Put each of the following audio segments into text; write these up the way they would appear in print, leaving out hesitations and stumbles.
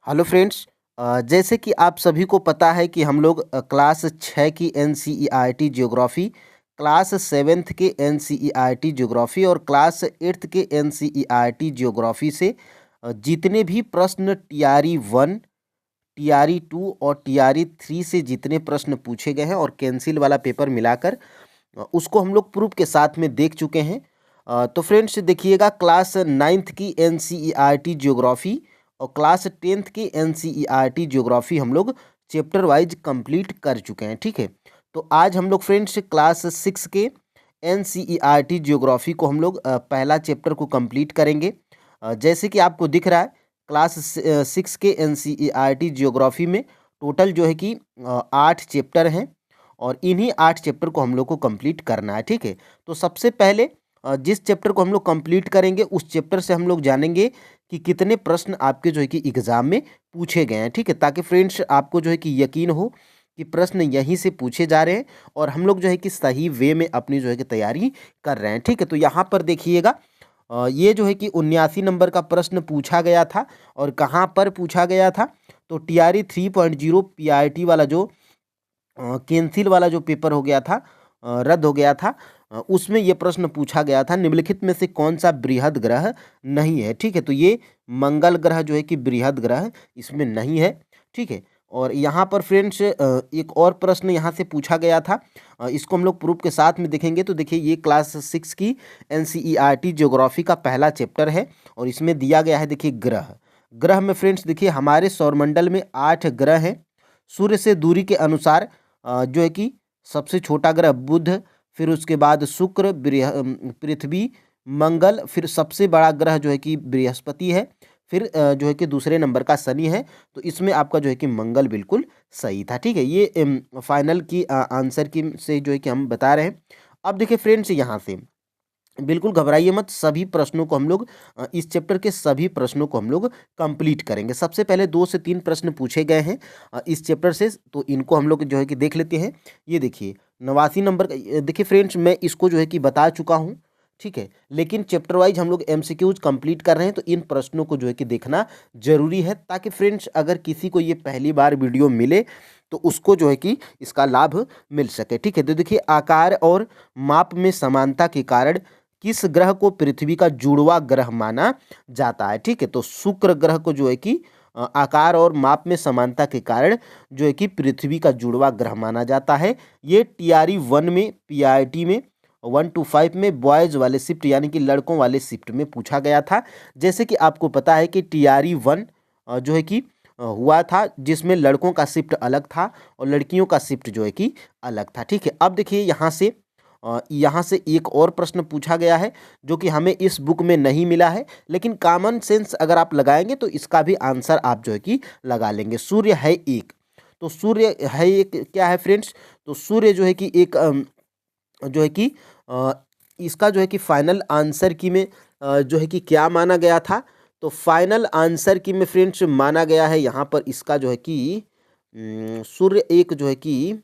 Hello friends. जैसे कि आप सभी को पता है कि हम लोग क्लास 6 की एनसीईआरटी ज्योग्राफी, क्लास 7th के एनसीईआरटी ज्योग्राफी और क्लास 8th के एनसीईआरटी ज्योग्राफी से जितने भी प्रश्न टीआरई 1, टीआरई 2 और टीआरई 3 से जितने प्रश्न पूछे गए हैं और कैंसिल वाला पेपर मिलाकर उसको हम लोग प्रूफ के साथ में देख चुके हैं। तो फ्रेंड्स देखिएगा, क्लास 9th की एनसीईआरटी ज्योग्राफी और क्लास 10th की एनसीईआरटी ज्योग्राफी हम लोग चैप्टर वाइज कंप्लीट कर चुके हैं। ठीक है, तो आज हम लोग फ्रेंड्स क्लास 6 के एनसीईआरटी ज्योग्राफी को हम लोग पहला चैप्टर को कंप्लीट करेंगे। जैसे कि आपको दिख रहा है, क्लास 6 के एनसीईआरटी ज्योग्राफी में टोटल जो है कि 8 चैप्टर हैं और इन्हीं 8 चैप्टर को हम लोग को कंप्लीट करना है। ठीक है, तो सबसे पहले जिस चैप्टर को हम लोग कंप्लीट करेंगे उस चैप्टर से हम लोग जानेंगे कि कितने प्रश्न आपके जो है कि एग्ज़ाम में पूछे गए हैं। ठीक है, ताकि फ्रेंड्स आपको जो है कि यकीन हो कि प्रश्न यहीं से पूछे जा रहे हैं और हम लोग जो है कि सही वे में अपनी जो है कि तैयारी कर रहे हैं। ठीक है, तो यहाँ पर देखिएगा, ये जो है कि 79 नंबर का प्रश्न पूछा गया था और कहाँ पर पूछा गया था, तो टीआरई 3.0 पीआरटी वाला जो कैंसिल वाला जो पेपर हो गया था, रद्द हो गया था, उसमें ये प्रश्न पूछा गया था, निम्नलिखित में से कौन सा बृहद ग्रह नहीं है। ठीक है, तो ये मंगल ग्रह जो है कि बृहद ग्रह इसमें नहीं है। ठीक है, और यहाँ पर फ्रेंड्स एक और प्रश्न यहाँ से पूछा गया था, इसको हम लोग प्रूफ के साथ में देखेंगे। तो देखिए, ये क्लास 6 की एनसीईआरटी ज्योग्राफी का पहला चैप्टर है और इसमें दिया गया है, देखिए ग्रह। ग्रह में फ्रेंड्स देखिए, हमारे सौरमंडल में 8 ग्रह हैं। सूर्य से दूरी के अनुसार जो है कि सबसे छोटा ग्रह बुध, फिर उसके बाद शुक्र, पृथ्वी, मंगल, फिर सबसे बड़ा ग्रह जो है कि बृहस्पति है, फिर जो है कि दूसरे नंबर का शनि है। तो इसमें आपका जो है कि मंगल बिल्कुल सही था। ठीक है, ये फाइनल की आंसर की से जो है कि हम बता रहे हैं। अब देखिए फ्रेंड्स, यहाँ से बिल्कुल घबराइए मत, सभी प्रश्नों को हम लोग इस चैप्टर के सभी प्रश्नों को हम लोग कंप्लीट करेंगे। सबसे पहले 2 से 3 प्रश्न पूछे गए हैं इस चैप्टर से, तो इनको हम लोग जो है कि देख लेते हैं। ये देखिए 89 नंबर का, देखिए फ्रेंड्स मैं इसको जो है कि बता चुका हूँ। ठीक है, लेकिन चैप्टर वाइज हम लोग एमसीक्यूज कंप्लीट कर रहे हैं, तो इन प्रश्नों को जो है कि देखना जरूरी है, ताकि फ्रेंड्स अगर किसी को ये पहली बार वीडियो मिले तो उसको जो है कि इसका लाभ मिल सके। ठीक है, तो देखिए, आकार और माप में समानता के कारण किस ग्रह को पृथ्वी का जुड़वा ग्रह माना जाता है। ठीक है, तो शुक्र ग्रह को जो है कि आकार और माप में समानता के कारण जो है कि पृथ्वी का जुड़वा ग्रह माना जाता है। ये टीआरई 1 में, पीआरटी में 1 to 5 में बॉयज वाले शिफ्ट यानी कि लड़कों वाले शिफ्ट में पूछा गया था। जैसे कि आपको पता है कि टीआरई 1 जो है कि हुआ था, जिसमें लड़कों का शिफ्ट अलग था और लड़कियों का शिफ्ट जो है कि अलग था। ठीक है, अब देखिए यहाँ से एक और प्रश्न पूछा गया है जो कि हमें इस बुक में नहीं मिला है, लेकिन कॉमन सेंस अगर आप लगाएंगे तो इसका भी आंसर आप जो है कि लगा लेंगे। सूर्य है एक, तो सूर्य है एक क्या है फ्रेंड्स, तो सूर्य जो है कि एक जो है कि अ, इसका जो है कि फाइनल आंसर की में जो है कि क्या माना गया था, तो फाइनल आंसर की में फ्रेंड्स माना गया है यहाँ पर इसका जो है कि सूर्य एक जो है कि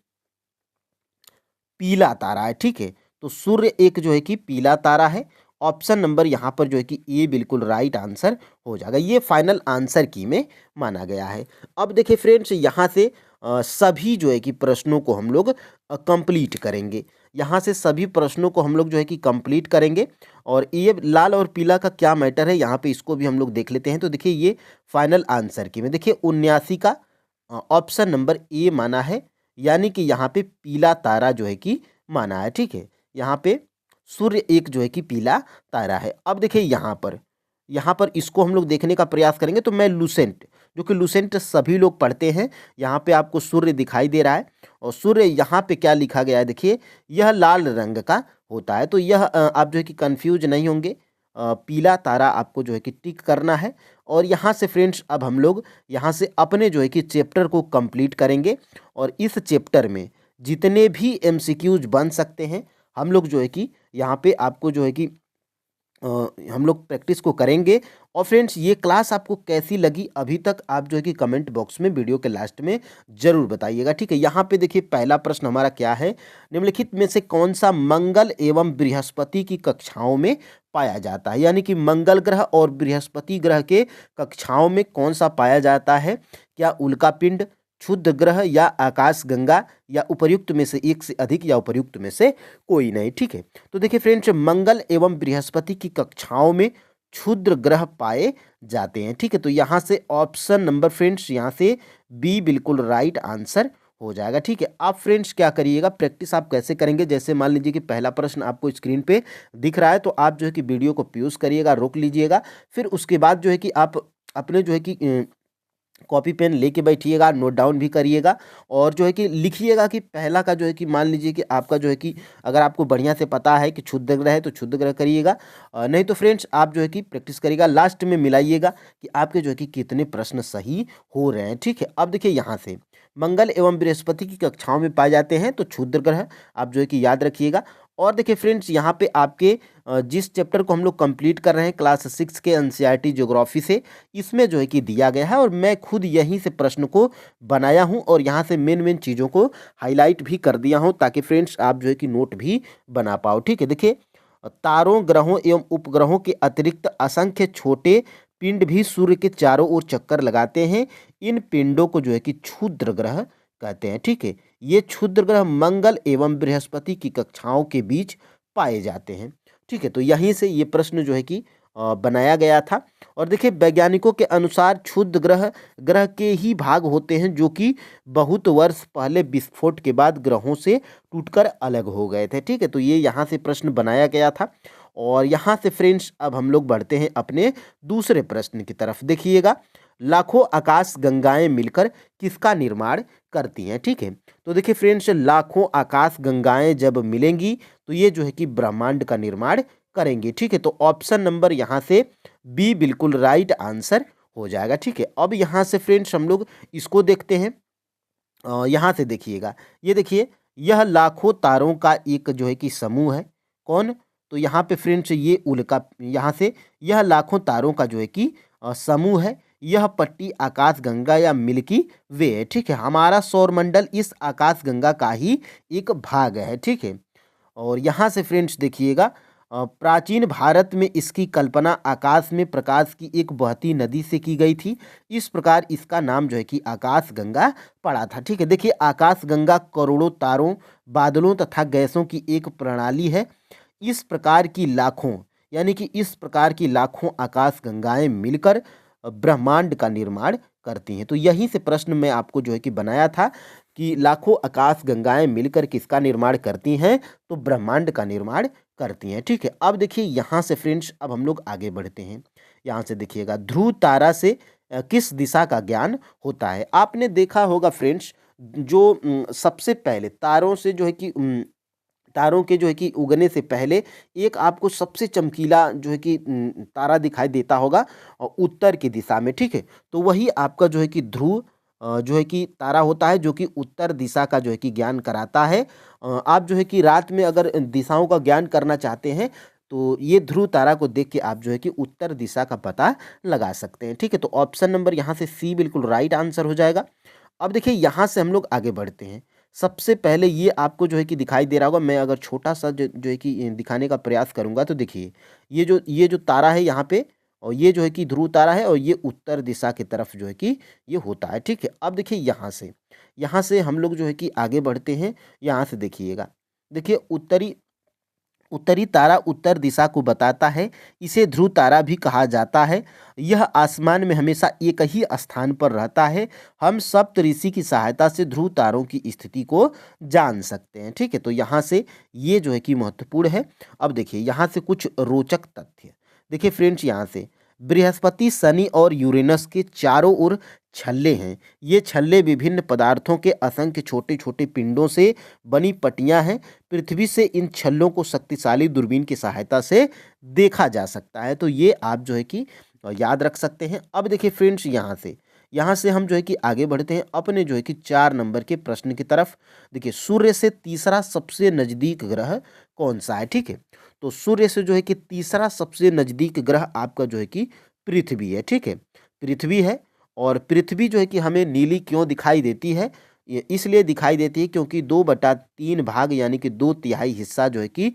पीला तारा है। ठीक है, तो सूर्य एक जो है कि पीला तारा है। ऑप्शन नंबर यहाँ पर जो है कि ये बिल्कुल राइट आंसर हो जाएगा, ये फाइनल आंसर की में माना गया है। अब देखिए फ्रेंड्स, यहाँ से सभी जो है कि प्रश्नों को हम लोग कंप्लीट करेंगे। यहाँ से सभी प्रश्नों को हम लोग जो है कि कंप्लीट करेंगे और ये लाल और पीला का क्या मैटर है, यहाँ पे इसको भी हम लोग देख लेते हैं। तो देखिए, ये फाइनल आंसर की में देखिए 79 का ऑप्शन नंबर ए माना है, यानी कि यहाँ पे पीला तारा जो है कि माना है। ठीक है, यहाँ पे सूर्य एक जो है कि पीला तारा है। अब देखिए यहाँ पर इसको हम लोग देखने का प्रयास करेंगे, तो मैं लूसेंट, जो कि लूसेंट सभी लोग पढ़ते हैं, यहाँ पे आपको सूर्य दिखाई दे रहा है और सूर्य यहाँ पे क्या लिखा गया है, देखिए यह लाल रंग का होता है। तो यह आप जो है कि कंफ्यूज नहीं होंगे, पीला तारा आपको जो है कि टिक करना है। और यहाँ से फ्रेंड्स, अब हम लोग यहाँ से अपने जो है कि चैप्टर को कंप्लीट करेंगे और इस चैप्टर में जितने भी एमसीक्यूज बन सकते हैं हम लोग जो है कि यहाँ पे आपको जो है कि हम लोग प्रैक्टिस को करेंगे। और फ्रेंड्स ये क्लास आपको कैसी लगी अभी तक आप जो है कि कमेंट बॉक्स में वीडियो के लास्ट में ज़रूर बताइएगा, ठीक है। यहाँ पे देखिए पहला प्रश्न हमारा क्या है, निम्नलिखित में से कौन सा मंगल एवं बृहस्पति की कक्षाओं में पाया जाता है, यानी कि मंगल ग्रह और बृहस्पति ग्रह के कक्षाओं में कौन सा पाया जाता है, क्या उल्का पिंड, क्षुद्र ग्रह या आकाश गंगा, या उपर्युक्त में से एक से अधिक, या उपर्युक्त में से कोई नहीं, ठीक है। तो देखिए फ्रेंड्स मंगल एवं बृहस्पति की कक्षाओं में क्षुद्र ग्रह पाए जाते हैं, ठीक है। तो यहाँ से ऑप्शन नंबर फ्रेंड्स यहाँ से बी बिल्कुल राइट आंसर हो जाएगा, ठीक है। आप फ्रेंड्स क्या करिएगा, प्रैक्टिस आप कैसे करेंगे, जैसे मान लीजिए कि पहला प्रश्न आपको स्क्रीन पे दिख रहा है तो आप जो है कि वीडियो को पॉज करिएगा, रोक लीजिएगा, फिर उसके बाद जो है कि आप अपने जो है कि कॉपी पेन लेके बैठिएगा, नोट डाउन भी करिएगा, और जो है कि लिखिएगा कि पहला का जो है कि मान लीजिए कि आपका जो है कि अगर आपको बढ़िया से पता है कि क्षुद्र ग्रह है तो क्षुद्र ग्रह करिएगा, नहीं तो फ्रेंड्स आप जो है कि प्रैक्टिस करिएगा, लास्ट में मिलाइएगा कि आपके जो है कि कितने प्रश्न सही हो रहे हैं, ठीक है। अब देखिए यहाँ से मंगल एवं बृहस्पति की कक्षाओं में पाए जाते हैं तो क्षुद्र ग्रह आप जो है कि याद रखिएगा। और देखिए फ्रेंड्स यहाँ पे आपके जिस चैप्टर को हम लोग कंप्लीट कर रहे हैं क्लास 6 के एनसीईआरटी ज्योग्राफी से, इसमें जो है कि दिया गया है और मैं खुद यहीं से प्रश्न को बनाया हूं और यहाँ से मेन मेन चीज़ों को हाईलाइट भी कर दिया हूं ताकि फ्रेंड्स आप जो है कि नोट भी बना पाओ, ठीक है। देखिए तारों, ग्रहों एवं उपग्रहों के अतिरिक्त असंख्य छोटे पिंड भी सूर्य के चारों ओर चक्कर लगाते हैं, इन पिंडों को जो है कि क्षुद्र ग्रह कहते हैं, ठीक है। ये क्षुद्र ग्रह मंगल एवं बृहस्पति की कक्षाओं के बीच पाए जाते हैं, ठीक है। तो यहीं से ये प्रश्न जो है कि बनाया गया था। और देखिए वैज्ञानिकों के अनुसार क्षुद्र ग्रह ग्रह के ही भाग होते हैं जो कि बहुत वर्ष पहले विस्फोट के बाद ग्रहों से टूटकर अलग हो गए थे, ठीक है। तो ये यहाँ से प्रश्न बनाया गया था। और यहाँ से फ्रेंड्स अब हम लोग बढ़ते हैं अपने दूसरे प्रश्न की तरफ। देखिएगा लाखों आकाश गंगाएं मिलकर किसका निर्माण करती हैं, ठीक है। तो देखिए फ्रेंड्स लाखों आकाश गंगाएं जब मिलेंगी तो ये जो है कि ब्रह्मांड का निर्माण करेंगे, ठीक है। तो ऑप्शन नंबर यहाँ से बी बिल्कुल राइट आंसर हो जाएगा, ठीक है। अब यहाँ से फ्रेंड्स हम लोग इसको देखते हैं। यहाँ से देखिएगा, ये देखिए यह लाखों तारों का एक जो है कि समूह है, कौन, तो यहाँ पे फ्रेंड्स ये उल्का, यहाँ से यह लाखों तारों का जो है कि समूह है, यह पट्टी आकाश गंगा या मिल्की वे है, ठीक है। हमारा सौरमंडल इस आकाश गंगा का ही एक भाग है, ठीक है। और यहाँ से फ्रेंड्स देखिएगा प्राचीन भारत में इसकी कल्पना आकाश में प्रकाश की एक बहती नदी से की गई थी, इस प्रकार इसका नाम जो है कि आकाश गंगा पड़ा था, ठीक है। देखिए आकाश गंगा करोड़ों तारों, बादलों तथा गैसों की एक प्रणाली है, इस प्रकार की लाखों, यानी कि इस प्रकार की लाखों आकाश गंगाएं मिलकर ब्रह्मांड का निर्माण करती हैं। तो यहीं से प्रश्न मैं आपको जो है कि बनाया था कि लाखों आकाश गंगाएं मिलकर किसका निर्माण करती हैं, तो ब्रह्मांड का निर्माण करती हैं, ठीक है। अब देखिए यहाँ से फ्रेंड्स अब हम लोग आगे बढ़ते हैं। यहाँ से देखिएगा ध्रुव तारा से किस दिशा का ज्ञान होता है। आपने देखा होगा फ्रेंड्स जो सबसे पहले तारों से जो है कि तारों के जो है कि उगने से पहले एक आपको सबसे चमकीला जो है कि तारा दिखाई देता होगा उत्तर की दिशा में, ठीक है। तो वही आपका जो है कि ध्रुव जो है कि तारा होता है जो कि उत्तर दिशा का जो है कि ज्ञान कराता है। आप जो है कि रात में अगर दिशाओं का ज्ञान करना चाहते हैं तो ये ध्रुव तारा को देख के आप जो है कि उत्तर दिशा का पता लगा सकते हैं, ठीक है। तो ऑप्शन नंबर यहाँ से सी बिल्कुल राइट आंसर हो जाएगा। अब देखिए यहाँ से हम लोग आगे बढ़ते हैं। सबसे पहले ये आपको जो है कि दिखाई दे रहा होगा, मैं अगर छोटा सा जो है कि दिखाने का प्रयास करूँगा तो देखिए ये जो तारा है यहाँ पे, और ये जो है कि ध्रुव तारा है और ये उत्तर दिशा की तरफ जो है कि ये होता है, ठीक है। अब देखिए यहाँ से हम लोग जो है कि आगे बढ़ते हैं। यहाँ से देखिएगा, देखिए उत्तरी तारा उत्तर दिशा को बताता है, इसे ध्रुव तारा भी कहा जाता है। यह आसमान में हमेशा एक ही स्थान पर रहता है। हम सप्तऋषि की सहायता से ध्रुव तारों की स्थिति को जान सकते हैं, ठीक है। तो यहाँ से ये जो है कि महत्वपूर्ण है। अब देखिए यहाँ से कुछ रोचक तथ्य। देखिए फ्रेंड्स यहाँ से बृहस्पति, शनि और यूरेनस के चारों ओर छल्ले हैं। ये छल्ले विभिन्न पदार्थों के असंख्य छोटे छोटे पिंडों से बनी पट्टियां हैं। पृथ्वी से इन छल्लों को शक्तिशाली दूरबीन की सहायता से देखा जा सकता है। तो ये आप जो है कि याद रख सकते हैं। अब देखिए फ्रेंड्स यहाँ से हम जो है कि आगे बढ़ते हैं अपने जो है कि 4 नंबर के प्रश्न की तरफ। देखिए सूर्य से तीसरा सबसे नज़दीक ग्रह कौन सा है, ठीक है। तो सूर्य से जो है कि तीसरा सबसे नज़दीक ग्रह आपका जो है कि पृथ्वी है, ठीक है। पृथ्वी है, और पृथ्वी जो है कि हमें नीली क्यों दिखाई देती है, ये इसलिए दिखाई देती है क्योंकि 2/3 भाग यानी कि 2/3 हिस्सा जो है कि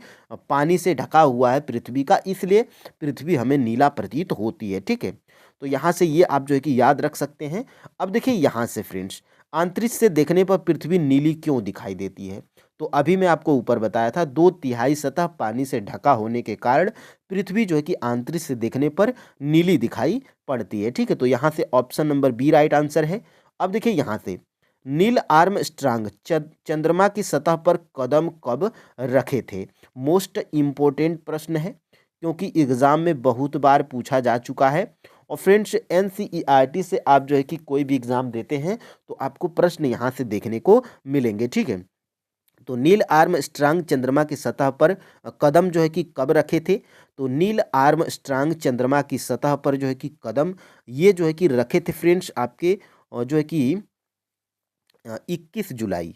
पानी से ढका हुआ है पृथ्वी का, इसलिए पृथ्वी हमें नीला प्रतीत होती है, ठीक है। तो यहाँ से ये आप जो है कि याद रख सकते हैं। अब देखिए यहाँ से फ्रेंड्स, अंतरिक्ष से देखने पर पृथ्वी नीली क्यों दिखाई देती है। तो अभी मैं आपको ऊपर बताया था, 2/3 सतह पानी से ढका होने के कारण पृथ्वी जो है कि अंतरिक्ष से देखने पर नीली दिखाई पड़ती है, ठीक है। तो यहाँ से option number B right answer है। अब देखिए यहाँ से, नील आर्मस्ट्रांग चंद्रमा की सतह पर कदम कब रखे थे। मोस्ट इम्पोर्टेंट प्रश्न है, क्योंकि एग्जाम में बहुत बार पूछा जा चुका है। और फ्रेंड्स, एनसीईआरटी से आप जो है कि कोई भी एग्जाम देते हैं तो आपको प्रश्न यहाँ से देखने को मिलेंगे, ठीक है। तो नील आर्मस्ट्रांग चंद्रमा की सतह पर कदम जो है कि कब रखे थे। तो नील आर्मस्ट्रांग चंद्रमा की सतह पर जो है कि कदम ये जो है कि रखे थे फ्रेंड्स आपके जो है कि 21 जुलाई,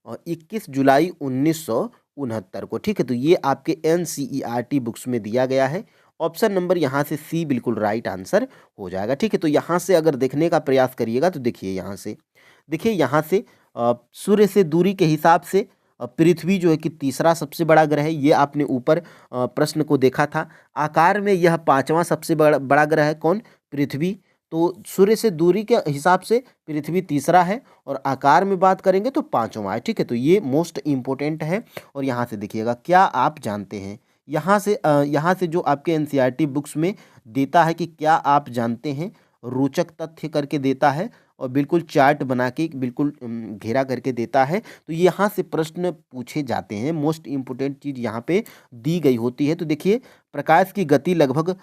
और 21 जुलाई 1969 को, ठीक है। तो ये आपके एनसीईआरटी बुक्स में दिया गया है। ऑप्शन नंबर यहाँ से सी बिल्कुल राइट आंसर हो जाएगा, ठीक है। तो यहाँ से अगर देखने का प्रयास करिएगा तो देखिए यहाँ से, देखिए यहाँ से सूर्य से दूरी के हिसाब से पृथ्वी जो है कि तीसरा सबसे बड़ा ग्रह है, ये आपने ऊपर प्रश्न को देखा था। आकार में यह पांचवा सबसे बड़ा बड़ा ग्रह है, कौन, पृथ्वी। तो सूर्य से दूरी के हिसाब से पृथ्वी तीसरा है, और आकार में बात करेंगे तो पांचवा है, ठीक है। तो ये मोस्ट इम्पोर्टेंट है। और यहाँ से देखिएगा, क्या आप जानते हैं, यहाँ से जो आपके एनसीईआरटी बुक्स में देता है कि क्या आप जानते हैं, रोचक तथ्य करके देता है, और बिल्कुल चार्ट बना के बिल्कुल घेरा करके देता है। तो यहाँ से प्रश्न पूछे जाते हैं, मोस्ट इम्पोर्टेंट चीज़ यहाँ पे दी गई होती है। तो देखिए, प्रकाश की गति लगभग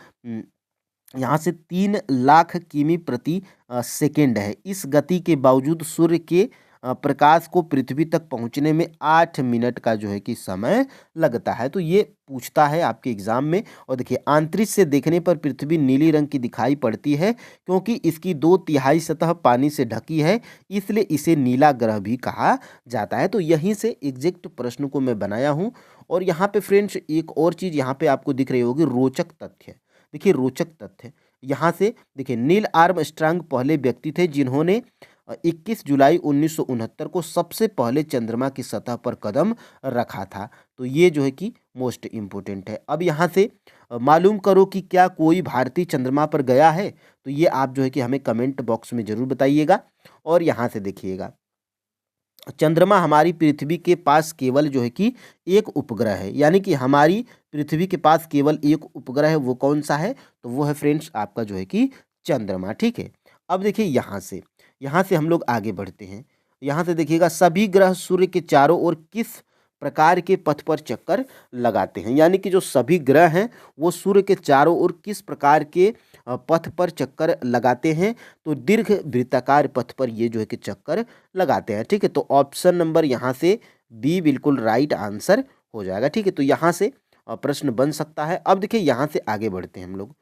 यहाँ से 3 लाख किमी प्रति सेकेंड है। इस गति के बावजूद सूर्य के प्रकाश को पृथ्वी तक पहुँचने में 8 मिनट का जो है कि समय लगता है। तो ये पूछता है आपके एग्जाम में। और देखिए, अंतरिक्ष से देखने पर पृथ्वी नीली रंग की दिखाई पड़ती है, क्योंकि इसकी 2/3 सतह पानी से ढकी है, इसलिए इसे नीला ग्रह भी कहा जाता है। तो यहीं से एग्जैक्ट प्रश्न को मैं बनाया हूँ। और यहाँ पे फ्रेंड्स, एक और चीज़ यहाँ पे आपको दिख रही होगी, रोचक तथ्य। देखिए, रोचक तथ्य यहाँ से देखिए, नील आर्मस्ट्रांग पहले व्यक्ति थे जिन्होंने 21 जुलाई 1969 को सबसे पहले चंद्रमा की सतह पर कदम रखा था। तो ये जो है कि मोस्ट इम्पोर्टेंट है। अब यहाँ से मालूम करो कि क्या कोई भारतीय चंद्रमा पर गया है। तो ये आप जो है कि हमें कमेंट बॉक्स में ज़रूर बताइएगा। और यहाँ से देखिएगा, चंद्रमा हमारी पृथ्वी के पास केवल जो है कि एक उपग्रह है, यानी कि हमारी पृथ्वी के पास केवल एक उपग्रह है। वो कौन सा है, तो वो है फ्रेंड्स आपका जो है कि चंद्रमा, ठीक है। अब देखिए यहाँ से हम लोग आगे बढ़ते हैं। यहाँ से देखिएगा, सभी ग्रह सूर्य के चारों ओर किस प्रकार के पथ पर चक्कर लगाते हैं, यानी कि जो सभी ग्रह हैं वो सूर्य के चारों ओर किस प्रकार के पथ पर चक्कर लगाते हैं। तो दीर्घ वृत्ताकार पथ पर ये जो है कि चक्कर लगाते हैं, ठीक है। तो ऑप्शन नंबर यहाँ से बी बिल्कुल राइट आंसर हो जाएगा, ठीक है। तो यहाँ से प्रश्न बन सकता है। अब देखिए, यहाँ से आगे बढ़ते हैं हम लोग।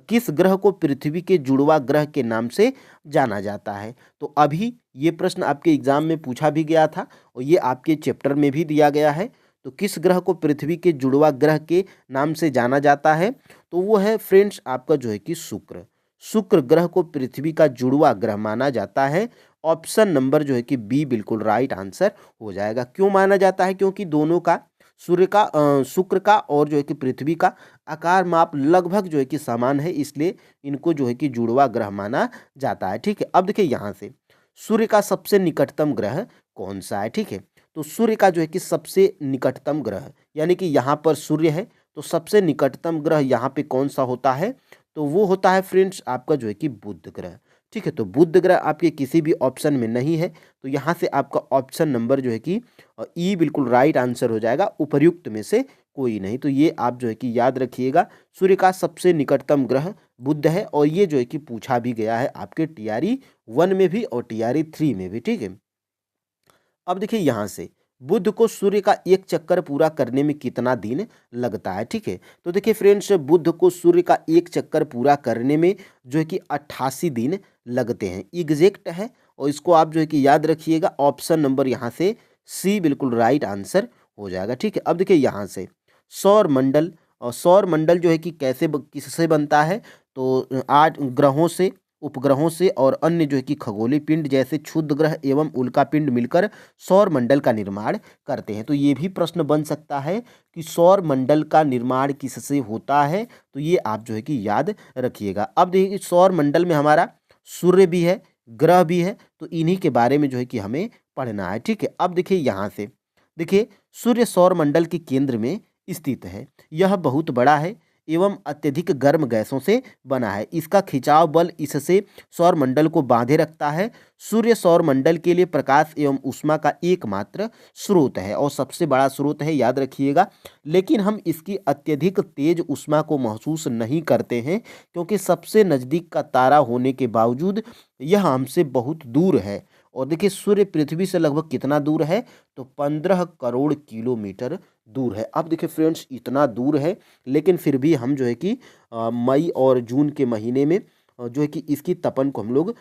किस ग्रह को पृथ्वी के जुड़वा ग्रह के नाम से जाना जाता है। तो अभी ये प्रश्न आपके एग्जाम में पूछा भी गया था, और ये आपके चैप्टर में भी दिया गया है। तो किस ग्रह को पृथ्वी के जुड़वा ग्रह के नाम से जाना जाता है, तो वो है फ्रेंड्स आपका जो है कि शुक्र। शुक्र ग्रह को पृथ्वी का जुड़वा ग्रह माना जाता है। ऑप्शन नंबर जो है कि बी बिल्कुल राइट आंसर हो जाएगा। क्यों माना जाता है, क्योंकि दोनों का, सूर्य का, शुक्र का और जो है कि पृथ्वी का आकार माप लगभग जो है कि समान है, इसलिए इनको जो है कि जुड़वा ग्रह माना जाता है, ठीक है। अब देखिए, यहाँ से सूर्य का सबसे निकटतम ग्रह कौन सा है, ठीक है। तो सूर्य का जो है कि सबसे निकटतम ग्रह, यानी कि यहाँ पर सूर्य है, तो सबसे निकटतम ग्रह यहाँ पे कौन सा होता है, तो वो होता है फ्रेंड्स आपका जो है कि बुध ग्रह, ठीक है। तो बुध ग्रह आपके किसी भी ऑप्शन में नहीं है, तो यहाँ से आपका ऑप्शन नंबर जो है कि ई बिल्कुल राइट आंसर हो जाएगा, उपर्युक्त में से कोई नहीं। तो ये आप जो है कि याद रखिएगा, सूर्य का सबसे निकटतम ग्रह बुध है, और ये जो है कि पूछा भी गया है आपके TRE 1 में भी और TRE 3 में भी, ठीक है। अब देखिए, यहाँ से बुध को सूर्य का एक चक्कर पूरा करने में कितना दिन लगता है, ठीक है। तो देखिए फ्रेंड्स, बुध को सूर्य का एक चक्कर पूरा करने में जो है कि 88 दिन लगते हैं, एग्जैक्ट है। और इसको आप जो है कि याद रखिएगा, ऑप्शन नंबर यहाँ से सी बिल्कुल राइट आंसर हो जाएगा। ठीक है, अब देखिए यहाँ से सौर मंडल, और सौर मंडल जो है कि किससे बनता है, तो आठ ग्रहों से, उपग्रहों से और अन्य जो है कि खगोलीय पिंड जैसे क्षुद्र ग्रह एवं उल्का पिंड मिलकर सौर मंडल का निर्माण करते हैं। तो ये भी प्रश्न बन सकता है कि सौर मंडल का निर्माण किससे होता है, तो ये आप जो है कि याद रखिएगा। अब देखिए सौर मंडल में हमारा सूर्य भी है, ग्रह भी है, तो इन्हीं के बारे में जो है कि हमें पढ़ना है। ठीक है, अब देखिए यहाँ से, देखिए सूर्य सौर मंडल के केंद्र में स्थित है। यह बहुत बड़ा है एवं अत्यधिक गर्म गैसों से बना है। इसका खिंचाव बल इससे सौर मंडल को बांधे रखता है। सूर्य सौर मंडल के लिए प्रकाश एवं ऊष्मा का एकमात्र स्रोत है और सबसे बड़ा स्रोत है, याद रखिएगा। लेकिन हम इसकी अत्यधिक तेज ऊष्मा को महसूस नहीं करते हैं, क्योंकि सबसे नज़दीक का तारा होने के बावजूद यह हमसे बहुत दूर है। और देखिए सूर्य पृथ्वी से लगभग कितना दूर है, तो 15 करोड़ किलोमीटर दूर है। अब देखिए फ्रेंड्स, इतना दूर है, लेकिन फिर भी हम जो है कि मई और जून के महीने में जो है कि इसकी तपन को हम लोग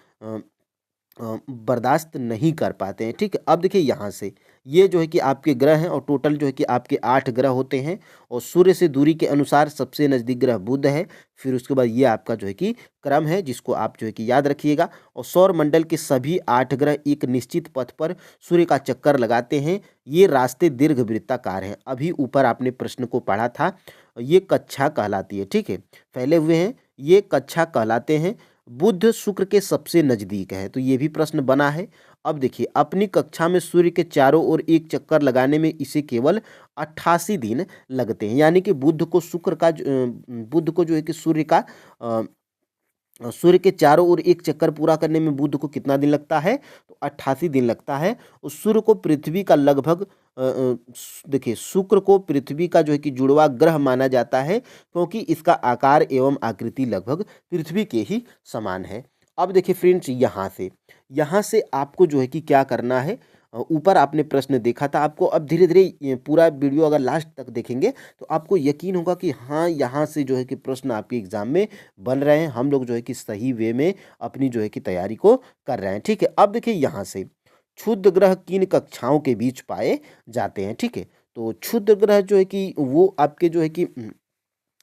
बर्दाश्त नहीं कर पाते हैं। ठीक है, अब देखिए यहाँ से ये जो है कि आपके ग्रह हैं, और टोटल जो है कि आपके 8 ग्रह होते हैं, और सूर्य से दूरी के अनुसार सबसे नज़दीक ग्रह बुध है। फिर उसके बाद ये आपका जो है कि क्रम है, जिसको आप जो है कि याद रखिएगा। और सौर मंडल के सभी 8 ग्रह एक निश्चित पथ पर सूर्य का चक्कर लगाते हैं। ये रास्ते दीर्घवृत्ताकार हैं। अभी ऊपर आपने प्रश्न को पढ़ा था, ये कक्षा कहलाती है। ठीक है, फैले हुए हैं, ये कक्षा कहलाते हैं। बुध शुक्र के सबसे नज़दीक है, तो ये भी प्रश्न बना है। अब देखिए अपनी कक्षा में सूर्य के चारों ओर एक चक्कर लगाने में इसे केवल 88 दिन लगते हैं। यानी कि बुध को शुक्र का बुध को जो है कि सूर्य के चारों ओर एक चक्कर पूरा करने में बुध को कितना दिन लगता है, तो 88 दिन लगता है। और सूर्य को पृथ्वी का लगभग देखिए शुक्र को पृथ्वी का जो है कि जुड़वा ग्रह माना जाता है, क्योंकि इसका आकार एवं आकृति लगभग पृथ्वी के ही समान है। अब देखिए फ्रेंड्स, यहाँ से आपको जो है कि क्या करना है, ऊपर आपने प्रश्न देखा था, आपको अब धीरे धीरे ये पूरा वीडियो अगर लास्ट तक देखेंगे तो आपको यकीन होगा कि हाँ, यहाँ से जो है कि प्रश्न आपके एग्जाम में बन रहे हैं। हम लोग जो है कि सही वे में अपनी जो है कि तैयारी को कर रहे हैं। ठीक है, अब देखिए यहाँ से क्षुद्र ग्रह किन कक्षाओं के बीच पाए जाते हैं। ठीक है, तो क्षुद्र ग्रह जो है कि वो आपके जो है कि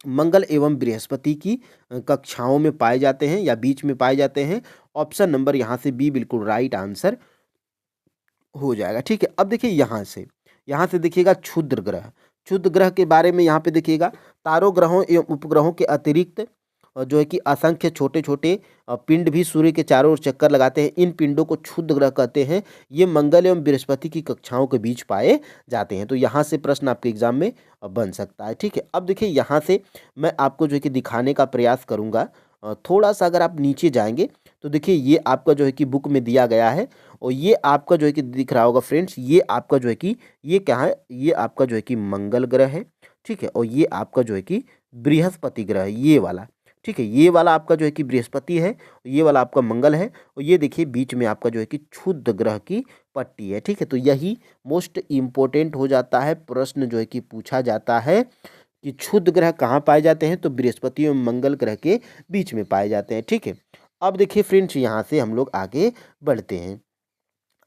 मंगल एवं बृहस्पति की कक्षाओं में पाए जाते हैं या बीच में पाए जाते हैं। ऑप्शन नंबर यहाँ से बी बिल्कुल राइट आंसर हो जाएगा। ठीक है, अब देखिए यहाँ से देखिएगा क्षुद्र ग्रह के बारे में यहाँ पे देखिएगा, तारों ग्रहों एवं उपग्रहों के अतिरिक्त जो है कि असंख्य छोटे छोटे पिंड भी सूर्य के चारों ओर चक्कर लगाते हैं। इन पिंडों को क्षुद्र ग्रह कहते हैं। ये मंगल एवं बृहस्पति की कक्षाओं के बीच पाए जाते हैं। तो यहाँ से प्रश्न आपके एग्जाम में बन सकता है। ठीक है, अब देखिए यहाँ से मैं आपको जो है कि दिखाने का प्रयास करूँगा। थोड़ा सा अगर आप नीचे जाएंगे तो देखिए ये आपका जो है कि बुक में दिया गया है, और ये आपका जो है कि दिख रहा होगा फ्रेंड्स, ये आपका जो है कि ये क्या है, ये आपका जो है कि मंगल ग्रह है। ठीक है, और ये आपका जो है कि बृहस्पति ग्रह है, ये वाला। ठीक है, ये वाला आपका जो है कि बृहस्पति है, ये वाला आपका मंगल है, और ये देखिए बीच में आपका जो है कि क्षुद्र ग्रह की पट्टी है। ठीक है, तो यही मोस्ट इम्पोर्टेंट हो जाता है, प्रश्न जो है कि पूछा जाता है कि क्षुद्र ग्रह कहाँ पाए जाते हैं, तो बृहस्पति एवं मंगल ग्रह के बीच में पाए जाते हैं। ठीक है, अब देखिए फ्रेंड्स, यहाँ से हम लोग आगे बढ़ते हैं।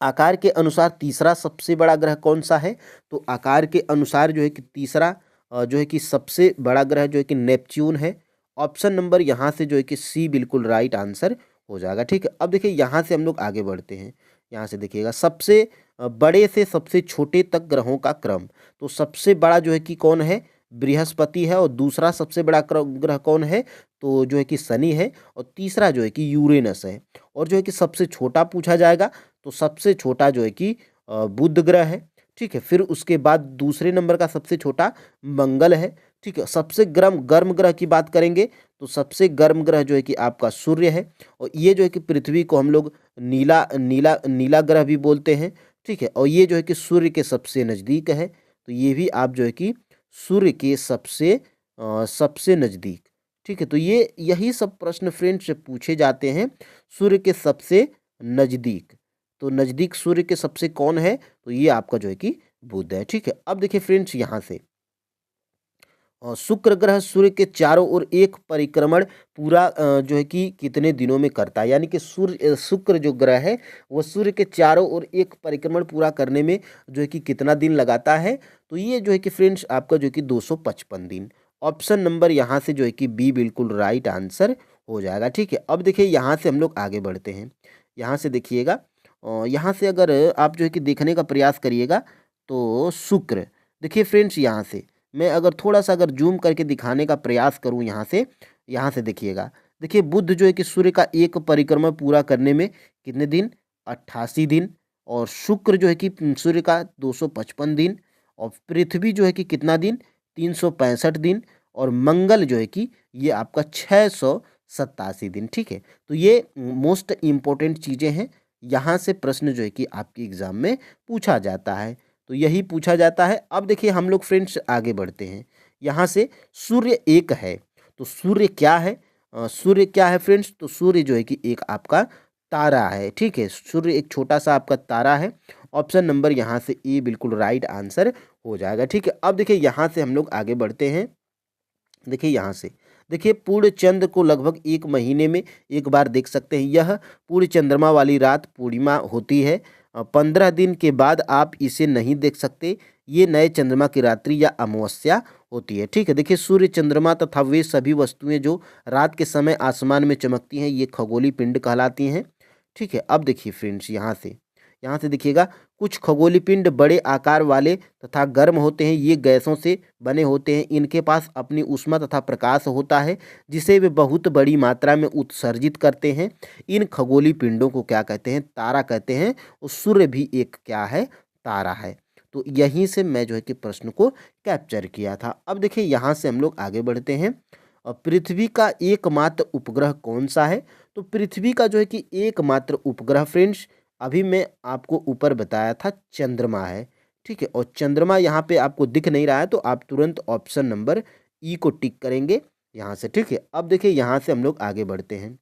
आकार के अनुसार तीसरा सबसे बड़ा ग्रह कौन सा है, तो आकार के अनुसार जो है कि तीसरा जो है कि सबसे बड़ा ग्रह जो है कि नेपच्यून है। ऑप्शन नंबर यहाँ से जो है कि सी बिल्कुल राइट आंसर हो जाएगा। ठीक है, अब देखिए यहाँ से हम लोग आगे बढ़ते हैं। यहाँ से देखिएगा सबसे बड़े से सबसे छोटे तक ग्रहों का क्रम। तो सबसे बड़ा जो है कि कौन है, बृहस्पति है, और दूसरा सबसे बड़ा ग्रह कौन है, तो जो है कि शनि है, और तीसरा जो है कि यूरेनस है। और जो है कि सबसे छोटा पूछा जाएगा तो सबसे छोटा जो है कि बुध ग्रह है। ठीक है, फिर उसके बाद दूसरे नंबर का सबसे छोटा मंगल है। ठीक है, सबसे गर्म ग्रह की बात करेंगे तो सबसे गर्म ग्रह जो है कि आपका सूर्य है, और ये जो है कि पृथ्वी को हम लोग नीला नीला नीला ग्रह भी बोलते हैं। ठीक है, और ये जो है कि सूर्य के सबसे नज़दीक है, तो ये भी आप जो है कि सूर्य के सबसे नज़दीक। ठीक है, तो ये यही सब प्रश्न फ्रेंड्स पूछे जाते हैं, सूर्य के सबसे नज़दीक। तो नज़दीक सूर्य के सबसे कौन है, तो ये आपका जो है कि बुध है। ठीक है, अब देखिए फ्रेंड्स, यहाँ से शुक्र ग्रह सूर्य के चारों ओर एक परिक्रमण पूरा जो है कि कितने दिनों में करता है, यानी कि शुक्र जो ग्रह है वो सूर्य के चारों ओर एक परिक्रमण पूरा करने में जो है कि कितना दिन लगाता है। तो ये जो है कि फ्रेंड्स आपका जो है कि 255 दिन। ऑप्शन नंबर यहाँ से जो है कि बी बिल्कुल राइट आंसर हो जाएगा। ठीक है, अब देखिए यहाँ से हम लोग आगे बढ़ते हैं। यहाँ से देखिएगा, यहाँ से अगर आप जो है कि देखने का प्रयास करिएगा तो शुक्र, देखिए फ्रेंड्स यहाँ से मैं अगर थोड़ा सा अगर जूम करके दिखाने का प्रयास करूँ यहाँ से देखिएगा, देखिए बुध जो है कि सूर्य का एक परिक्रमा पूरा करने में कितने दिन, 88 दिन। और शुक्र जो है कि सूर्य का 255 दिन। और पृथ्वी जो है कि कितना दिन, 365 दिन। और मंगल जो है कि ये आपका 687 दिन। ठीक है, तो ये मोस्ट इम्पोर्टेंट चीज़ें हैं, यहाँ से प्रश्न जो है कि आपके एग्जाम में पूछा जाता है। तो यही पूछा जाता है। अब देखिए हम लोग फ्रेंड्स आगे बढ़ते हैं। यहाँ से सूर्य एक है, तो सूर्य क्या है, सूर्य क्या है फ्रेंड्स, तो सूर्य जो है कि एक आपका तारा है। ठीक है, सूर्य एक छोटा सा आपका तारा है। ऑप्शन नंबर यहाँ से ए बिल्कुल राइट आंसर हो जाएगा। ठीक है, अब देखिए यहाँ से हम लोग आगे बढ़ते हैं। देखिए यहाँ से देखिए पूर्ण चंद्र को लगभग एक महीने में एक बार देख सकते हैं। यह पूर्ण चंद्रमा वाली रात पूर्णिमा होती है। 15 दिन के बाद आप इसे नहीं देख सकते। ये नए चंद्रमा की रात्रि या अमावस्या होती है। ठीक है, देखिए सूर्य, चंद्रमा तथा वे सभी वस्तुएं जो रात के समय आसमान में चमकती हैं ये खगोलीय पिंड कहलाती हैं। ठीक है, अब देखिए फ्रेंड्स यहाँ से देखिएगा, कुछ खगोलीय पिंड बड़े आकार वाले तथा गर्म होते हैं। ये गैसों से बने होते हैं। इनके पास अपनी ऊष्मा तथा प्रकाश होता है जिसे वे बहुत बड़ी मात्रा में उत्सर्जित करते हैं। इन खगोलीय पिंडों को क्या कहते हैं, तारा कहते हैं। और सूर्य भी एक क्या है, तारा है। तो यहीं से मैं जो है कि प्रश्न को कैप्चर किया था। अब देखिए यहाँ से हम लोग आगे बढ़ते हैं। पृथ्वी का एकमात्र उपग्रह कौन सा है, तो पृथ्वी का जो है कि एकमात्र उपग्रह फ्रेंड्स अभी मैं आपको ऊपर बताया था, चंद्रमा है। ठीक है, और चंद्रमा यहाँ पे आपको दिख नहीं रहा है तो आप तुरंत ऑप्शन नंबर ई को टिक करेंगे यहाँ से। ठीक है, अब देखिए यहाँ से हम लोग आगे बढ़ते हैं।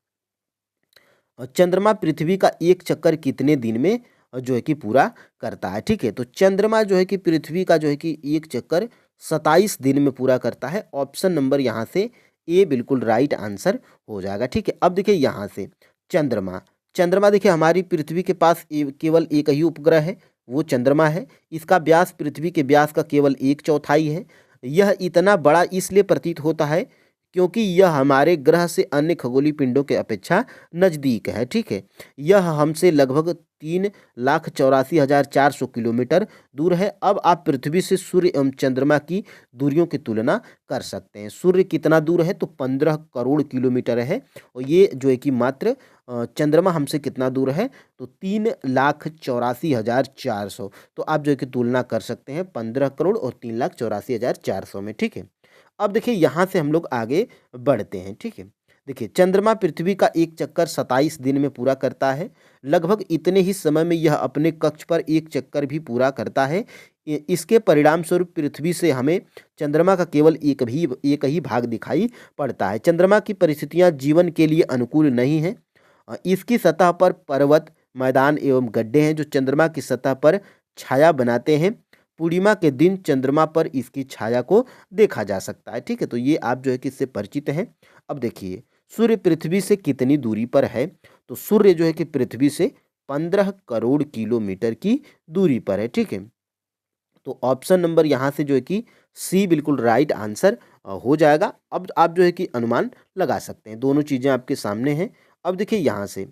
और चंद्रमा पृथ्वी का एक चक्कर कितने दिन में जो है कि पूरा करता है। ठीक है, तो चंद्रमा जो है कि पृथ्वी का जो है कि एक चक्कर 27 दिन में पूरा करता है। ऑप्शन नंबर यहाँ से ए बिल्कुल राइट आंसर हो जाएगा। ठीक है, अब देखिए यहाँ से चंद्रमा, चंद्रमा देखिए हमारी पृथ्वी के पास केवल एक ही उपग्रह है, वो चंद्रमा है। इसका व्यास पृथ्वी के व्यास का केवल 1/4 है। यह इतना बड़ा इसलिए प्रतीत होता है क्योंकि यह हमारे ग्रह से अन्य खगोलीय पिंडों के अपेक्षा नज़दीक है। ठीक है, यह हमसे लगभग 3,84,400 किलोमीटर दूर है। अब आप पृथ्वी से सूर्य एवं चंद्रमा की दूरियों की तुलना कर सकते हैं। सूर्य कितना दूर है, तो 15 करोड़ किलोमीटर है। और ये जो है कि मात्र चंद्रमा हमसे कितना दूर है, तो 3,84,400। तो आप जो है कि तुलना कर सकते हैं 15 करोड़ और 3,84,400 में। ठीक है, अब देखिए यहाँ से हम लोग आगे बढ़ते हैं। ठीक है, देखिए चंद्रमा पृथ्वी का एक चक्कर 27 दिन में पूरा करता है। लगभग इतने ही समय में यह अपने कक्ष पर एक चक्कर भी पूरा करता है। इसके परिणाम स्वरूप पृथ्वी से हमें चंद्रमा का केवल एक ही भाग दिखाई पड़ता है। चंद्रमा की परिस्थितियां जीवन के लिए अनुकूल नहीं हैं। इसकी सतह पर पर्वत, मैदान एवं गड्ढे हैं जो चंद्रमा की सतह पर छाया बनाते हैं। पूर्णिमा के दिन चंद्रमा पर इसकी छाया को देखा जा सकता है। ठीक है, तो ये आप जो है कि इससे परिचित हैं। अब देखिए सूर्य पृथ्वी से कितनी दूरी पर है, तो सूर्य जो है कि पृथ्वी से 15 करोड़ किलोमीटर की दूरी पर है। ठीक है, तो ऑप्शन नंबर यहाँ से जो है कि सी बिल्कुल राइट आंसर हो जाएगा। अब आप जो है कि अनुमान लगा सकते हैं, दोनों चीज़ें आपके सामने हैं। अब देखिए यहाँ से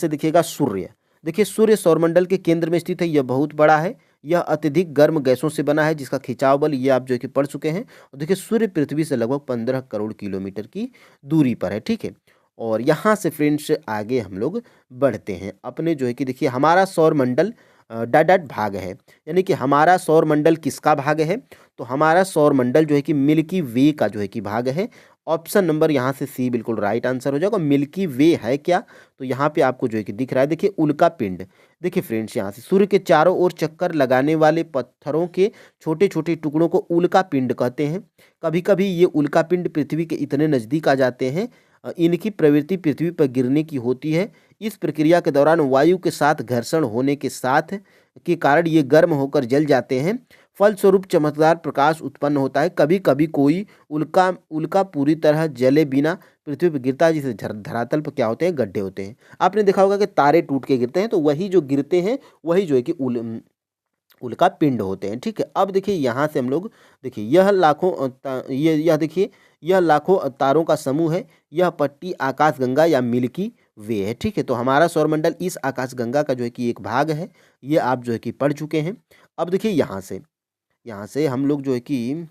देखिएगा सूर्य, देखिए सूर्य सौरमंडल के केंद्र में स्थित है। यह बहुत बड़ा है। यह अत्यधिक गर्म गैसों से बना है जिसका खिंचाव बल ये आप जो है कि पढ़ चुके हैं। और देखिए सूर्य पृथ्वी से लगभग 15 करोड़ किलोमीटर की दूरी पर है। ठीक है, और यहाँ से फ्रेंड्स आगे हम लोग बढ़ते हैं अपने जो है कि देखिए हमारा सौरमंडल डॉट डॉट भाग है, यानी कि हमारा सौरमंडल किसका भाग है, तो हमारा सौरमंडल जो है कि मिल्की वे का जो है कि भाग है। ऑप्शन नंबर यहाँ से सी बिल्कुल राइट आंसर हो जाएगा। मिल्की वे है क्या, तो यहाँ पे आपको जो है कि दिख रहा है, देखिए उल्का पिंड। देखिए फ्रेंड्स यहाँ से सूर्य के चारों ओर चक्कर लगाने वाले पत्थरों के छोटे छोटे टुकड़ों को उल्का पिंड कहते हैं। कभी कभी ये उल्का पिंड पृथ्वी के इतने नज़दीक आ जाते हैं, इनकी प्रवृत्ति पृथ्वी पर गिरने की होती है। इस प्रक्रिया के दौरान वायु के साथ घर्षण होने के कारण ये गर्म होकर जल जाते हैं। फलस्वरूप चमकदार प्रकाश उत्पन्न होता है। कभी कभी कोई उल्का उल्का पूरी तरह जले बिना पृथ्वी पर गिरता है, जिसे धरातल पर क्या होते हैं, गड्ढे होते हैं। आपने देखा होगा कि तारे टूट के गिरते हैं, तो वही जो गिरते हैं वही जो है कि उल्का पिंड होते हैं। ठीक है, अब देखिए यहाँ से हम लोग देखिए यह लाखों यह देखिए यह लाखों तारों का समूह है। यह पट्टी आकाशगंगा या मिल्की वे है। ठीक है, तो हमारा सौरमंडल इस आकाशगंगा का जो है कि एक भाग है। ये आप जो है कि पढ़ चुके हैं। अब देखिए यहाँ से हम लोग जो है कि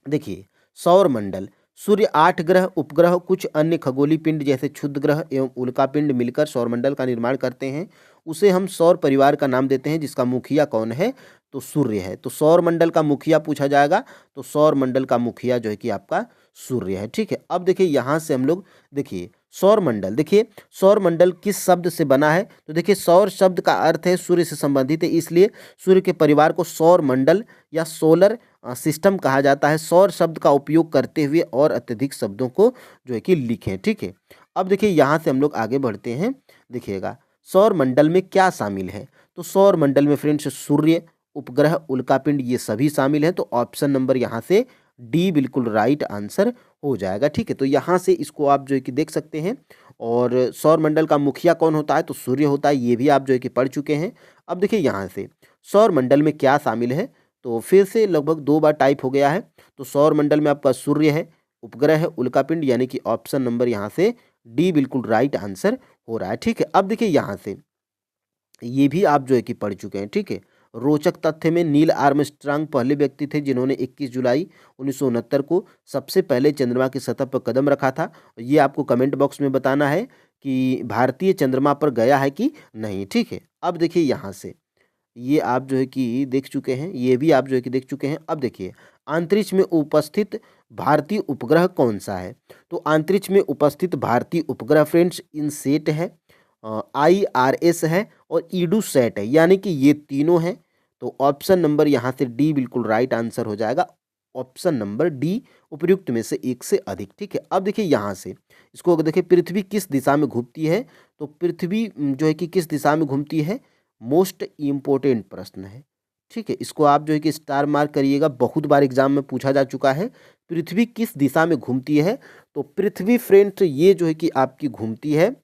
देखिए सौरमंडल, सूर्य, 8 ग्रह, उपग्रह, कुछ अन्य खगोलीय पिंड जैसे क्षुद्र ग्रह एवं उल्का पिंड मिलकर सौरमंडल का निर्माण करते हैं। उसे हम सौर परिवार का नाम देते हैं, जिसका मुखिया कौन है, तो सूर्य है। तो सौरमंडल का मुखिया पूछा जाएगा, तो सौरमंडल का मुखिया जो है कि आपका सूर्य है। ठीक है, अब देखिए यहाँ से हम लोग देखिए सौरमंडल, देखिए सौरमंडल किस शब्द से बना है, तो देखिए सौर शब्द का अर्थ है सूर्य से संबंधित है, इसलिए सूर्य के परिवार को सौरमंडल या सोलर सिस्टम कहा जाता है। सौर शब्द का उपयोग करते हुए और अत्यधिक शब्दों को जो है कि लिखें। ठीक है, अब देखिए यहाँ से हम लोग आगे बढ़ते हैं। देखिएगा सौर मंडल में क्या शामिल है, तो सौर मंडल में फ्रेंड्स सूर्य, उपग्रह, उल्कापिंड ये सभी शामिल हैं। तो ऑप्शन नंबर यहाँ से डी बिल्कुल राइट आंसर हो जाएगा। ठीक है, तो यहाँ से इसको आप जो है कि देख सकते हैं। और सौर मंडल का मुखिया कौन होता है, तो सूर्य होता है, ये भी आप जो है कि पढ़ चुके हैं। अब देखिए यहाँ से सौर मंडल में क्या शामिल है, तो फिर से लगभग 2 बार टाइप हो गया है। तो सौर मंडल में आपका सूर्य है, उपग्रह है, उल्कापिंड, यानी कि ऑप्शन नंबर यहाँ से डी बिल्कुल राइट आंसर हो रहा है। ठीक है, अब देखिए यहाँ से ये भी आप जो है कि पढ़ चुके हैं। ठीक है, रोचक तथ्य में नील आर्मस्ट्रांग पहले व्यक्ति थे जिन्होंने 21 जुलाई 1969 को सबसे पहले चंद्रमा की सतह पर कदम रखा था। ये आपको कमेंट बॉक्स में बताना है कि भारतीय चंद्रमा पर गया है कि नहीं। ठीक है, अब देखिए यहाँ से ये आप जो है कि देख चुके हैं, ये भी आप जो है कि देख चुके हैं। अब देखिए अंतरिक्ष में उपस्थित भारतीय उपग्रह कौन सा है, तो अंतरिक्ष में उपस्थित भारतीय उपग्रह फ्रेंड्स इनसेट है, IRS है और ईडूसैट है, यानी कि ये तीनों हैं। तो ऑप्शन नंबर यहाँ से डी बिल्कुल राइट आंसर हो जाएगा। ऑप्शन नंबर डी उपयुक्त में से एक से अधिक। ठीक है, अब देखिए यहाँ से इसको देखिए पृथ्वी किस दिशा में घूमती है, तो पृथ्वी जो है कि किस दिशा में घूमती है, मोस्ट इम्पोर्टेंट प्रश्न है। ठीक है, इसको आप जो है कि स्टार मार्क करिएगा, बहुत बार एग्जाम में पूछा जा चुका है। पृथ्वी किस दिशा में घूमती है, तो पृथ्वी फ्रेंड्स ये जो है कि आपकी घूमती है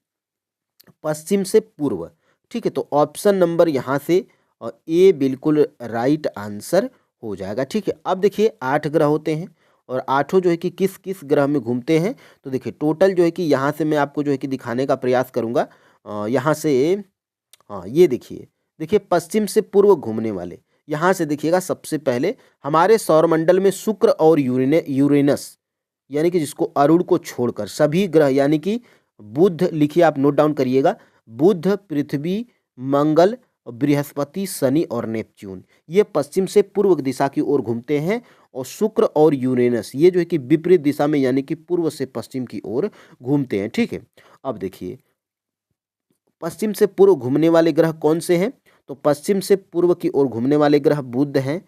पश्चिम से पूर्व। ठीक है, तो ऑप्शन नंबर यहाँ से ए बिल्कुल राइट आंसर हो जाएगा। ठीक है, अब देखिए 8 ग्रह होते हैं और आठों जो है कि किस किस ग्रह में घूमते हैं, तो देखिए टोटल जो है कि यहाँ से मैं आपको जो है कि दिखाने का प्रयास करूँगा। यहाँ से हाँ ये देखिए, देखिए पश्चिम से पूर्व घूमने वाले, यहाँ से देखिएगा सबसे पहले हमारे सौरमंडल में शुक्र और यूरेनस, यानी कि जिसको अरुण को छोड़कर सभी ग्रह, यानी कि बुध लिखिए, आप नोट डाउन करिएगा, बुध, पृथ्वी, मंगल, बृहस्पति, शनि और नेपच्यून ये पश्चिम से पूर्व दिशा की ओर घूमते हैं। और शुक्र और यूरेनस ये जो है कि विपरीत दिशा में, यानी कि पूर्व से पश्चिम की ओर घूमते हैं। ठीक है, अब देखिए पश्चिम से पूर्व घूमने वाले ग्रह कौन से हैं, तो पश्चिम से पूर्व की ओर घूमने वाले ग्रह बुध हैं,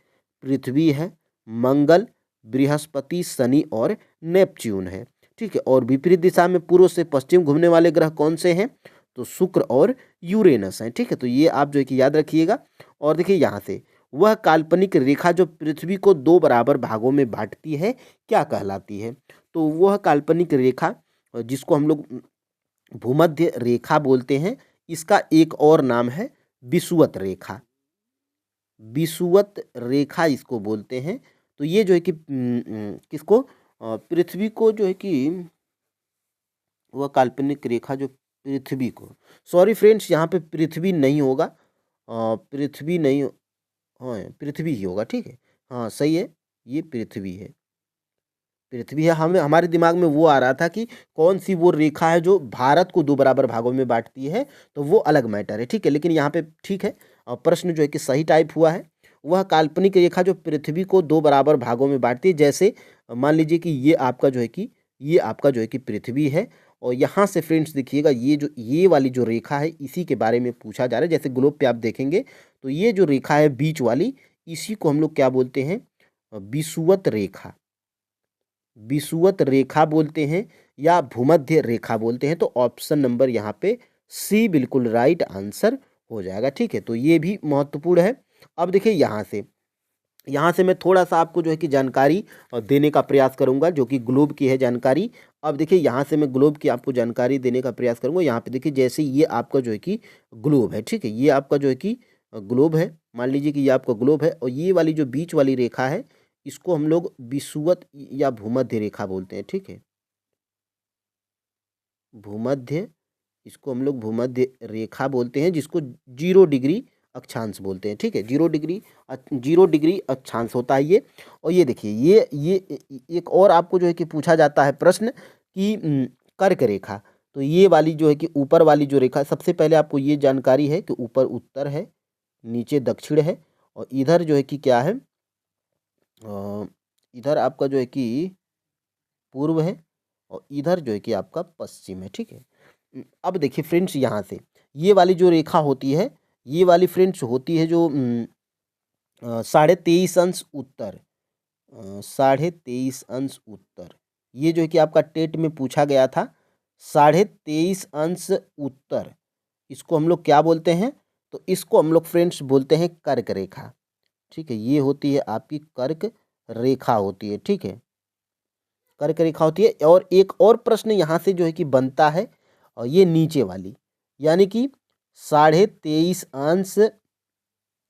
पृथ्वी है, मंगल, बृहस्पति, शनि और नेपच्यून है। ठीक है, और विपरीत दिशा में पूर्व से पश्चिम घूमने वाले ग्रह कौन से हैं, तो शुक्र और यूरेनस हैं। ठीक है, तो ये आप जो है कि याद रखिएगा। और देखिए यहाँ से वह काल्पनिक रेखा जो पृथ्वी को 2 बराबर भागों में बांटती है क्या कहलाती है, तो वह काल्पनिक रेखा जिसको हम लोग भूमध्य रेखा बोलते हैं, इसका एक और नाम है विषुवत रेखा। विषुवत रेखा इसको बोलते हैं। तो ये जो है कि किसको, पृथ्वी को जो है कि वह काल्पनिक रेखा जो पृथ्वी को, सॉरी फ्रेंड्स यहाँ पे पृथ्वी नहीं होगा, पृथ्वी नहीं, हाँ पृथ्वी ही होगा। ठीक है, हाँ सही है, ये पृथ्वी है, पृथ्वी है। हमें हमारे दिमाग में वो आ रहा था कि कौन सी वो रेखा है जो भारत को 2 बराबर भागों में बांटती है, तो वो अलग मैटर है। ठीक है, लेकिन यहाँ पे ठीक है, प्रश्न जो है कि सही टाइप हुआ है। वह काल्पनिक रेखा जो पृथ्वी को 2 बराबर भागों में बांटती है, जैसे मान लीजिए कि ये आपका जो है कि ये आपका जो है कि पृथ्वी है, और यहाँ से फ्रेंड्स देखिएगा ये वाली जो रेखा है इसी के बारे में पूछा जा रहा है। जैसे ग्लोब पे आप देखेंगे तो ये जो रेखा है बीच वाली, इसी को हम लोग क्या बोलते हैं, विषुवत रेखा, विषुवत रेखा बोलते हैं या भूमध्य रेखा बोलते हैं। तो ऑप्शन नंबर यहाँ पे सी बिल्कुल राइट आंसर हो जाएगा। ठीक है, तो ये भी महत्वपूर्ण है। अब देखिए यहाँ से यहाँ से मैं थोड़ा सा आपको जो है कि जानकारी देने का प्रयास करूँगा, जो कि ग्लोब की है जानकारी। अब देखिए यहाँ से मैं ग्लोब की आपको जानकारी देने का प्रयास करूँगा। यहाँ पे देखिए जैसे ये आपका जो है कि ग्लोब है, ठीक है, ये आपका जो है कि ग्लोब है। मान लीजिए कि ये आपका ग्लोब है और ये वाली जो बीच वाली रेखा है इसको हम लोग विषुवत या भूमध्य रेखा बोलते हैं, ठीक है, भूमध्य, इसको हम लोग भूमध्य रेखा बोलते हैं, जिसको 0 डिग्री अक्षांश बोलते हैं, ठीक है, 0 डिग्री अक्षांश होता है ये। और ये देखिए एक और आपको जो है कि पूछा जाता है प्रश्न कि कर्क रेखा, तो ये वाली जो है कि ऊपर वाली जो रेखा, सबसे पहले आपको ये जानकारी है कि ऊपर उत्तर है, नीचे दक्षिण है, और इधर जो है कि क्या है, इधर आपका जो है कि पूर्व है, और इधर जो है कि आपका पश्चिम है, ठीक है। अब देखिए फ्रेंड्स, यहाँ से ये वाली जो रेखा होती है, ये वाली फ्रेंड्स होती है जो 23.5 अंश उत्तर, 23.5 अंश उत्तर, ये जो है कि आपका टेट में पूछा गया था, 23.5 अंश उत्तर, इसको हम लोग क्या बोलते हैं, तो इसको हम लोग फ्रेंड्स बोलते हैं कर्क रेखा, ठीक है। ये होती है आपकी कर्क रेखा होती है, ठीक है, कर्क रेखा होती है। और एक और प्रश्न यहाँ से जो है कि बनता है, और ये नीचे वाली, यानी कि 23.5 अंश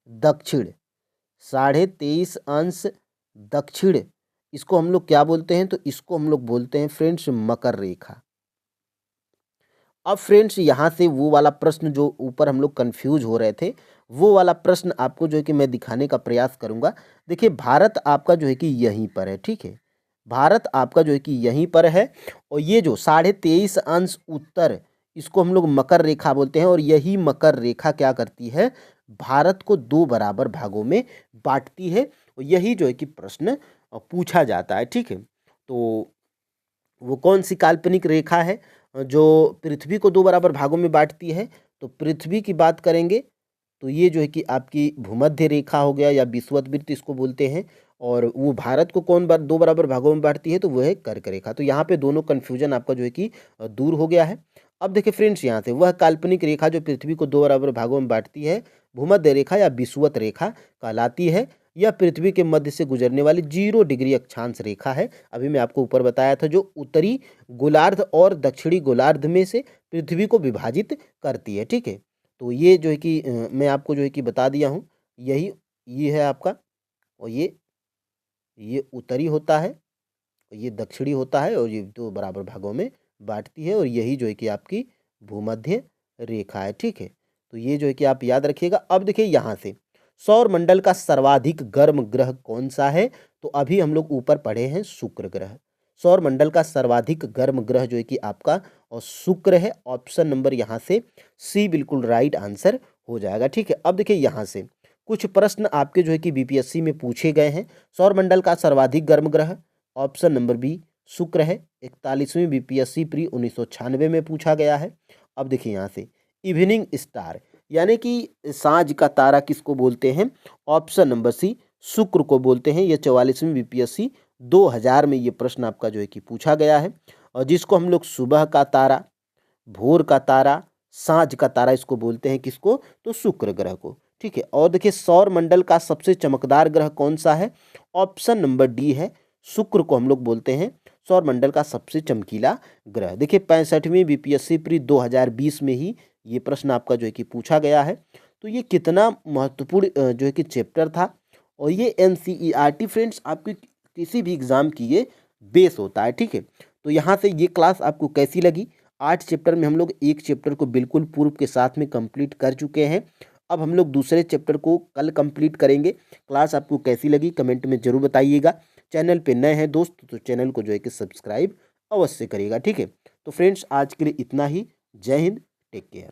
दक्षिण, 23.5 अंश दक्षिण, इसको हम लोग क्या बोलते हैं, तो इसको हम लोग बोलते हैं फ्रेंड्स मकर रेखा। अब फ्रेंड्स यहाँ से वो वाला प्रश्न जो ऊपर हम लोग कंफ्यूज हो रहे थे, वो वाला प्रश्न आपको जो है कि मैं दिखाने का प्रयास करूँगा। देखिए भारत आपका जो है कि यहीं पर है, ठीक है, भारत आपका जो है कि यहीं पर है, और ये जो 23.5 अंश उत्तर, इसको हम लोग मकर रेखा बोलते हैं, और यही मकर रेखा क्या करती है, भारत को 2 बराबर भागों में बांटती है, और यही जो है कि प्रश्न पूछा जाता है, ठीक है। तो वो कौन सी काल्पनिक रेखा है जो पृथ्वी को 2 बराबर भागों में बांटती है, तो पृथ्वी की बात करेंगे तो ये जो है कि आपकी भूमध्य रेखा हो गया, या विषुवत इसको बोलते हैं। और वो भारत को कौन 2 बराबर भागों में बांटती है, तो वो है कर्क रेखा। तो यहाँ पे दोनों कन्फ्यूजन आपका जो है कि दूर हो गया है। अब देखिए फ्रेंड्स, यहाँ से वह काल्पनिक रेखा जो पृथ्वी को 2 बराबर भागों में बांटती है, भूमध्य रेखा या विषुवत रेखा कहलाती है। यह पृथ्वी के मध्य से गुजरने वाली 0 डिग्री अक्षांश रेखा है। अभी मैं आपको ऊपर बताया था, जो उत्तरी गोलार्ध और दक्षिणी गोलार्ध में से पृथ्वी को विभाजित करती है, ठीक है। तो ये जो है कि मैं आपको जो है कि बता दिया हूँ, यही ये है आपका, और ये उत्तरी होता है, और ये दक्षिणी होता है, और ये 2 बराबर भागों में बांटती है, और यही जो है कि आपकी भूमध्य रेखा है, ठीक है। तो ये जो है कि आप याद रखिएगा। अब देखिए यहाँ से सौर मंडल का सर्वाधिक गर्म ग्रह कौन सा है, तो अभी हम लोग ऊपर पढ़े हैं शुक्र ग्रह। सौर मंडल का सर्वाधिक गर्म ग्रह जो है कि आपका और शुक्र है। ऑप्शन नंबर यहाँ से सी बिल्कुल राइट आंसर हो जाएगा, ठीक है। अब देखिए यहाँ से कुछ प्रश्न आपके जो है कि बीपीएससी में पूछे गए हैं। सौर मंडल का सर्वाधिक गर्म ग्रह, ऑप्शन नंबर बी शुक्र है। 41वीं बीपीएससी प्री 1996 में पूछा गया है। अब देखिए यहाँ से इवनिंग स्टार, यानी कि सांझ का तारा किसको बोलते हैं, ऑप्शन नंबर सी शुक्र को बोलते हैं। यह 44वीं बीपीएससी 2000 में ये प्रश्न आपका जो है कि पूछा गया है, और जिसको हम लोग सुबह का तारा, भोर का तारा, सांझ का तारा, इसको बोलते हैं किसको, तो शुक्र ग्रह को, ठीक है। और देखिए सौर मंडल का सबसे चमकदार ग्रह कौन सा है, ऑप्शन नंबर डी है, शुक्र को हम लोग बोलते हैं सौर मंडल का सबसे चमकीला ग्रह। देखिए 65वीं बीपीएससी प्री 2020 में ही ये प्रश्न आपका जो है कि पूछा गया है। तो ये कितना महत्वपूर्ण जो है कि चैप्टर था, और ये एनसीईआरटी फ्रेंड्स आपकी किसी भी एग्जाम की ये बेस होता है, ठीक है। तो यहाँ से ये क्लास आपको कैसी लगी, 8 चैप्टर में हम लोग एक चैप्टर को बिल्कुल पूर्व के साथ में कंप्लीट कर चुके हैं। अब हम लोग दूसरे चैप्टर को कल कंप्लीट करेंगे। क्लास आपको कैसी लगी कमेंट में ज़रूर बताइएगा। चैनल पे नए हैं दोस्त तो चैनल को जो है कि सब्सक्राइब अवश्य करिएगा, ठीक है। तो फ्रेंड्स आज के लिए इतना ही। जय हिंद, टेक केयर।